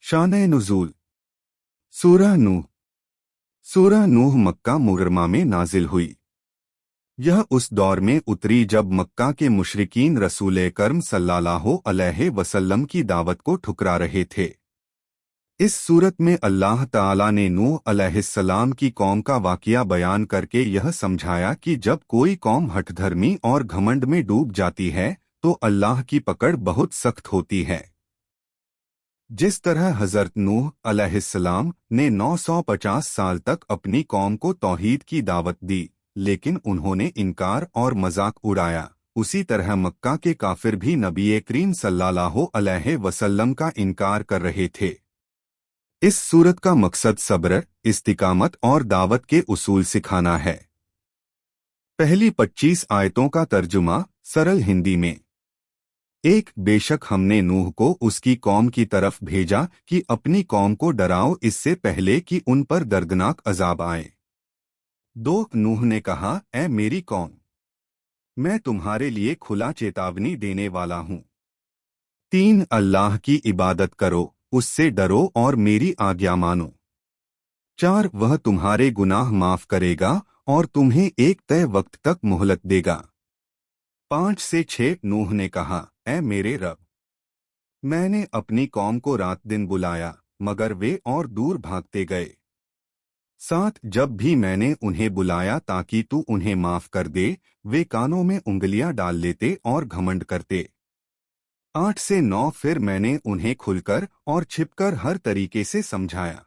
शान-ए नुज़ूल। सूरह नूह। सूरह नूह मक्का मुकर्रमा में नाजिल हुई। यह उस दौर में उतरी जब मक्का के मुशरिकीन रसूल करम सल्लल्लाहु अलैहि वसल्लम की दावत को ठुकरा रहे थे। इस सूरत में अल्लाह ताला ने नूह अलैहिस्सलाम की कौम का वाक़या बयान करके यह समझाया कि जब कोई कौम हठधर्मी और घमंड में डूब जाती है तो अल्लाह की पकड़ बहुत सख्त होती है। जिस तरह हज़रत नूह अलैहिस्सलाम ने 950 साल तक अपनी कौम को तौहीद की दावत दी, लेकिन उन्होंने इनकार और मजाक उड़ाया, उसी तरह मक्का के काफिर भी नबी करीम सल्लल्लाहु अलैहि वसल्लम का इनकार कर रहे थे। इस सूरत का मकसद सब्र, इस्तिकामत और दावत के उसूल सिखाना है। पहली 25 आयतों का तर्जुमा सरल हिंदी में। एक, बेशक हमने नूह को उसकी कौम की तरफ भेजा कि अपनी कौम को डराओ इससे पहले कि उन पर दर्दनाक अजाब आए। 2, नूह ने कहा, ऐ मेरी कौम, मैं तुम्हारे लिए खुला चेतावनी देने वाला हूँ। 3, अल्लाह की इबादत करो, उससे डरो और मेरी आज्ञा मानो। 4, वह तुम्हारे गुनाह माफ करेगा और तुम्हें एक तय वक्त तक मोहलत देगा। 5 से 6, नूह ने कहा, ऐ मेरे रब, मैंने अपनी कौम को रात दिन बुलाया मगर वे और दूर भागते गए। 7, जब भी मैंने उन्हें बुलाया ताकि तू उन्हें माफ कर दे, वे कानों में उंगलियां डाल लेते और घमंड करते। 8 से 9, फिर मैंने उन्हें खुलकर और छिपकर हर तरीके से समझाया।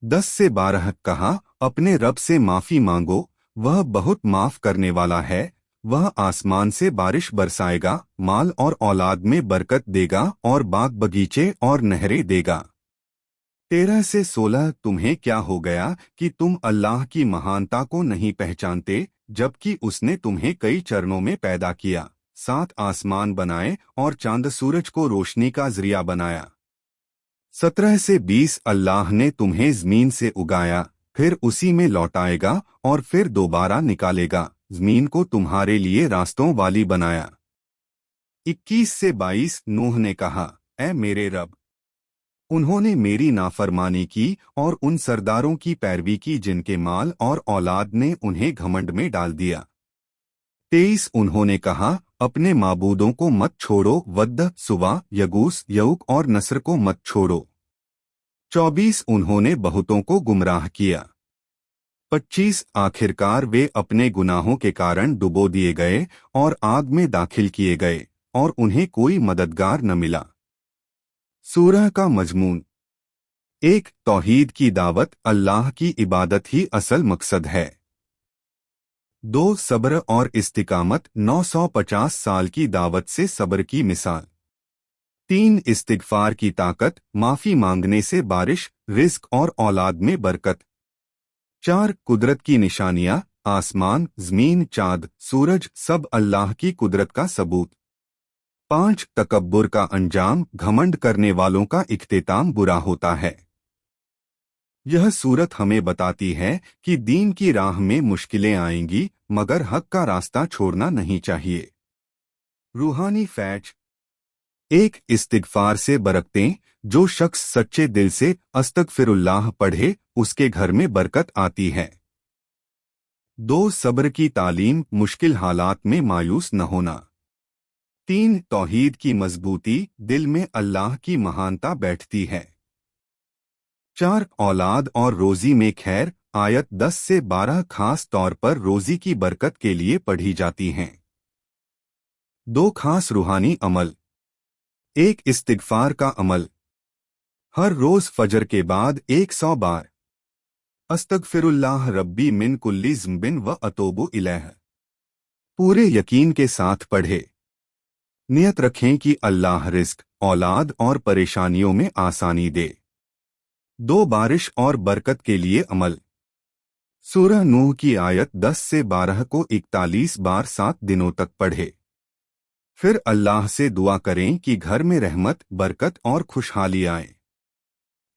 10 से 12, कहा, अपने रब से माफी मांगो, वह बहुत माफ करने वाला है, वह आसमान से बारिश बरसाएगा, माल और औलाद में बरकत देगा और बाग बगीचे और नहरें देगा। 13 से 16, तुम्हें क्या हो गया कि तुम अल्लाह की महानता को नहीं पहचानते, जबकि उसने तुम्हें कई चरणों में पैदा किया, 7 आसमान बनाए और चांद सूरज को रोशनी का जरिया बनाया। 17 से 20, अल्लाह ने तुम्हें जमीन से उगाया, फिर उसी में लौटाएगा और फिर दोबारा निकालेगा, जमीन को तुम्हारे लिए रास्तों वाली बनाया। 21 से 22, नूह ने कहा, ऐ मेरे रब, उन्होंने मेरी नाफरमानी की और उन सरदारों की पैरवी की जिनके माल और औलाद ने उन्हें घमंड में डाल दिया। 23, उन्होंने कहा, अपने माबूदों को मत छोड़ो, वद्द, सुवा, यगूस, यऊक और नस्र को मत छोड़ो। 24, उन्होंने बहुतों को गुमराह किया। 25, आखिरकार वे अपने गुनाहों के कारण डुबो दिए गए और आग में दाखिल किए गए और उन्हें कोई मददगार न मिला। सूरह का मजमून। 1, तौहीद की दावत, अल्लाह की इबादत ही असल मकसद है। 2, सब्र और इस्तिकामत, 950 साल की दावत से सब्र की मिसाल। 3, इस्तिगफार की ताकत, माफी मांगने से बारिश, रिज्क और औलाद में बरकत। 4, कुदरत की निशानियां, आसमान, जमीन, चाँद, सूरज सब अल्लाह की कुदरत का सबूत। 5, तकब्बुर का अंजाम, घमंड करने वालों का इख्तिताम बुरा होता है। यह सूरत हमें बताती है कि दीन की राह में मुश्किलें आएंगी मगर हक का रास्ता छोड़ना नहीं चाहिए। रूहानी फैज। 1, इस्तिगफार से बरकतें, जो शख्स सच्चे दिल से अस्तगफिरुल्लाह पढ़े उसके घर में बरकत आती है। 2, सब्र की तालीम, मुश्किल हालात में मायूस न होना। 3, तौहीद की मजबूती, दिल में अल्लाह की महानता बैठती है। 4, औलाद और रोजी में खैर, आयत 10 से 12 खास तौर पर रोजी की बरकत के लिए पढ़ी जाती हैं। 2, खास रूहानी अमल। 1, इस्तिगफार का अमल, हर रोज फजर के बाद 100 बार अस्तगफिरुल्लाह रब्बी मिन कुल्ली ज़ंबिन व अतूबु इलैह पूरे यकीन के साथ पढ़े। नियत रखें कि अल्लाह रिज़्क, औलाद और परेशानियों में आसानी दे। 2, बारिश और बरकत के लिए अमल। सूरह नूह की आयत 10 से 12 को 41 बार 7 दिनों तक पढ़े। फिर अल्लाह से दुआ करें कि घर में रहमत, बरकत और खुशहाली आए।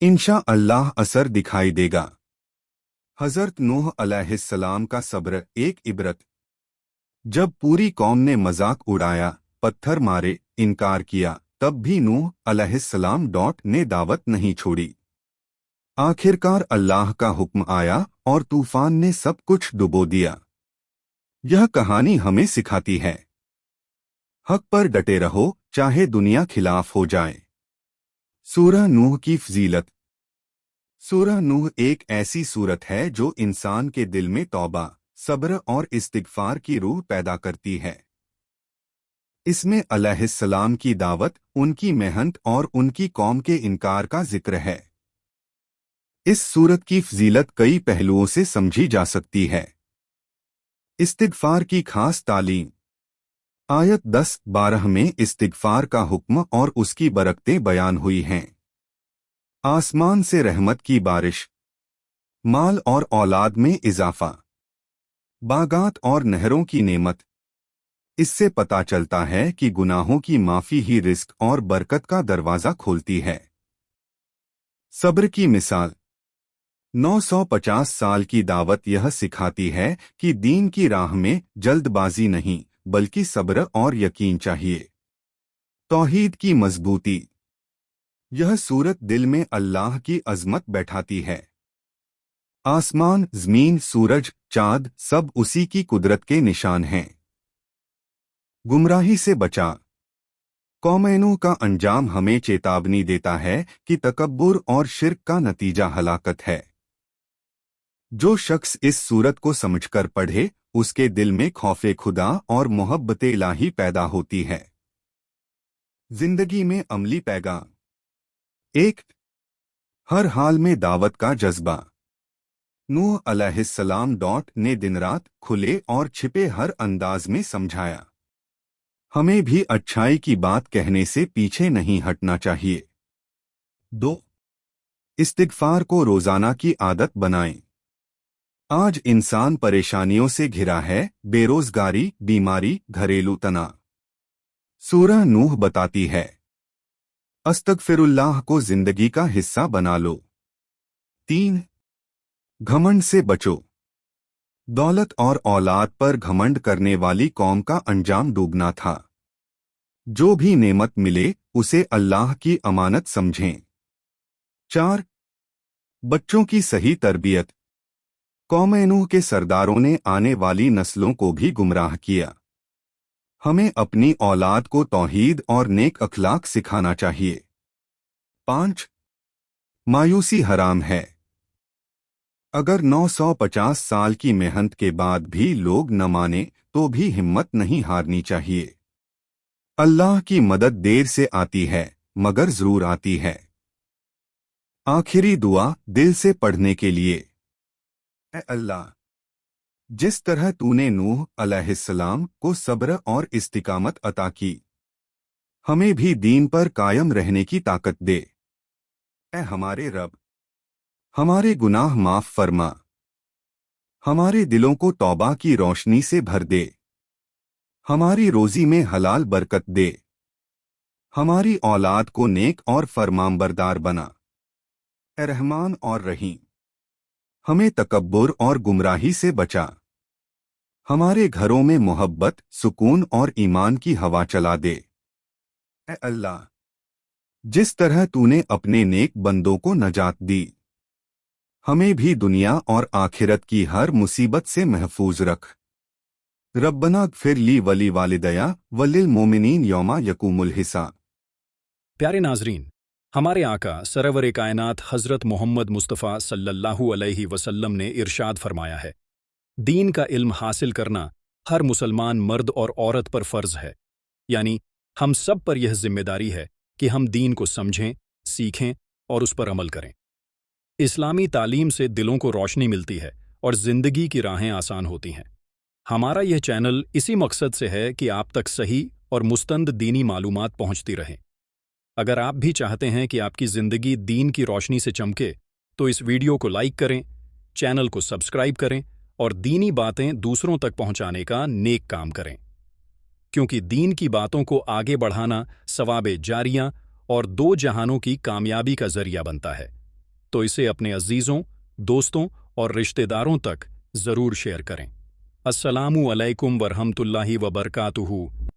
इंशा अल्लाह असर दिखाई देगा। हज़रत नूह अलैहिस्सलाम का सब्र एक इबरत। जब पूरी कौम ने मजाक उड़ाया, पत्थर मारे, इनकार किया, तब भी नूह अलैहिस्सलाम ने दावत नहीं छोड़ी। आखिरकार अल्लाह का हुक्म आया और तूफान ने सब कुछ डुबो दिया। यह कहानी हमें सिखाती है, हक पर डटे रहो चाहे दुनिया खिलाफ हो जाए। सूरह नूह की फजीलत। सूरह नूह एक ऐसी सूरत है जो इंसान के दिल में तौबा, सब्र और इस्तिगफार की रूह पैदा करती है। इसमें अलैहिस्सलाम की दावत, उनकी मेहनत और उनकी कौम के इनकार का जिक्र है। इस सूरत की फजीलत कई पहलुओं से समझी जा सकती है। इस्तिगफार की खास तालीम। आयत 10-12 में इस्तिगफार का हुक्म और उसकी बरकतें बयान हुई हैं। आसमान से रहमत की बारिश, माल और औलाद में इजाफा, बागात और नहरों की नेमत। इससे पता चलता है कि गुनाहों की माफी ही रिस्क और बरकत का दरवाजा खोलती है। सब्र की मिसाल। 950 साल की दावत यह सिखाती है कि दीन की राह में जल्दबाजी नहीं बल्कि सब्र और यकीन चाहिए। तौहीद की मजबूती। यह सूरत दिल में अल्लाह की अजमत बैठाती है। आसमान, जमीन, सूरज, चाँद सब उसी की कुदरत के निशान हैं। गुमराही से बचा। कौम नूह का अंजाम हमें चेतावनी देता है कि तकब्बुर और शिर्क का नतीजा हलाकत है। जो शख्स इस सूरत को समझकर पढ़े, उसके दिल में खौफे खुदा और मोहब्बत इलाही पैदा होती है। जिंदगी में अमली पैगाम। 1. हर हाल में दावत का जज्बा। नूह अलैहिस्सलाम ने दिन रात खुले और छिपे हर अंदाज में समझाया। हमें भी अच्छाई की बात कहने से पीछे नहीं हटना चाहिए। 2. इस्तिगफार को रोजाना की आदत बनाएं। आज इंसान परेशानियों से घिरा है, बेरोजगारी, बीमारी, घरेलू तनाव। सूरह नूह बताती है, अस्तगफिरुल्लाह को जिंदगी का हिस्सा बना लो। 3. घमंड से बचो। दौलत और औलाद पर घमंड करने वाली कौम का अंजाम डूबना था। जो भी नेमत मिले उसे अल्लाह की अमानत समझें। 4. बच्चों की सही तरबियत। कौम नूह के सरदारों ने आने वाली नस्लों को भी गुमराह किया। हमें अपनी औलाद को तौहीद और नेक अखलाक सिखाना चाहिए। 5. मायूसी हराम है। अगर 950 साल की मेहनत के बाद भी लोग न माने तो भी हिम्मत नहीं हारनी चाहिए। अल्लाह की मदद देर से आती है मगर जरूर आती है। आखिरी दुआ दिल से पढ़ने के लिए। ऐ अल्लाह, जिस तरह तूने नूह अलैहिस्सलाम को सब्र और इस्तिकामत अता की, हमें भी दीन पर कायम रहने की ताकत दे। ऐ हमारे रब, हमारे गुनाह माफ फरमा। हमारे दिलों को तौबा की रोशनी से भर दे। हमारी रोजी में हलाल बरकत दे। हमारी औलाद को नेक और फरमानबरदार बना। ऐ रहमान और रहीम, हमें तकब्बुर और गुमराही से बचा। हमारे घरों में मोहब्बत, सुकून और ईमान की हवा चला दे। ऐ अल्लाह, जिस तरह तूने अपने नेक बंदों को नजात दी, हमें भी दुनिया और आखिरत की हर मुसीबत से महफूज रख। रब्बना ग़फिर ली वली वालिदया वलिल मोमिनीन यौमा यकूमुल हिसाब। प्यारे नाजरीन, हमारे आका सरवर कायनात हज़रत मोहम्मद मुस्तफ़ा सल्लल्लाहु अलैहि वसल्लम ने इरशाद फरमाया है, दीन का इल्म हासिल करना हर मुसलमान मर्द और औरत पर फ़र्ज़ है। यानी हम सब पर यह जिम्मेदारी है कि हम दीन को समझें, सीखें और उस पर अमल करें। इस्लामी तालीम से दिलों को रोशनी मिलती है और ज़िंदगी की राहें आसान होती हैं। हमारा यह चैनल इसी मकसद से है कि आप तक सही और मुस्तंद दीनी मालूमात पहुंचती रहें। अगर आप भी चाहते हैं कि आपकी ज़िंदगी दीन की रोशनी से चमके, तो इस वीडियो को लाइक करें, चैनल को सब्सक्राइब करें और दीनी बातें दूसरों तक पहुंचाने का नेक काम करें। क्योंकि दीन की बातों को आगे बढ़ाना सवाबे जारियां और दो जहानों की कामयाबी का जरिया बनता है। तो इसे अपने अजीज़ों, दोस्तों और रिश्तेदारों तक ज़रूर शेयर करें। अस्सलामु अलैकुम वरहमतुल्लाहि वबरकातुहू।